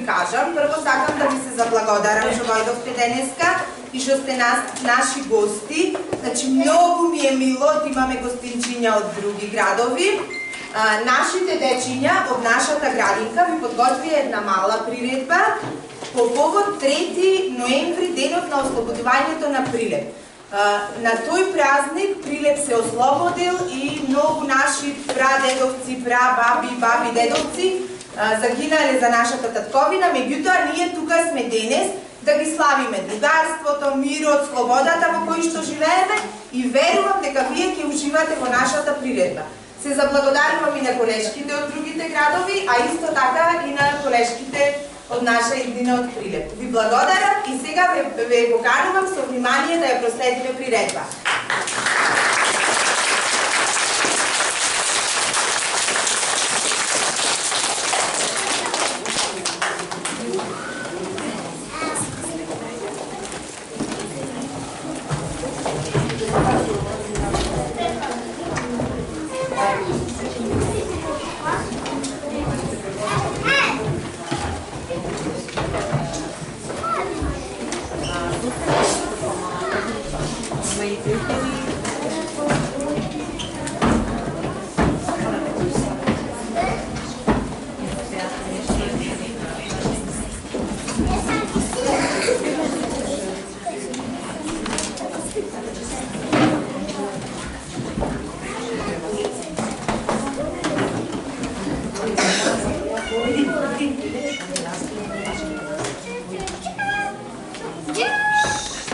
ви кажам. Прво сакам да ви се заблагодарам што дојдовте денеска и што сте наши гости. Значи, многу ми е мило да имаме гостинчиња од други градови. Нашите дечиња од нашата градинка ви подготвија една мала приредба по повод 3 ноември, денот на ослободувањето на Прилеп. На тој празник Прилеп се ослободил и многу наши прадедовци, баби, дедовци загинале за нашата татковина, меѓутоа ние тука сме денес да ги славиме другарството, мирот, слободата во кој што живееме и верувам дека вие ќе уживате во нашата приредба. Се заблагодарувам и на колешките од другите градови, а исто така и на колешките од наша иднина од Прилеп. Ви благодарам и сега ве поканувам со внимание да ја проследиме приредба. Yeah.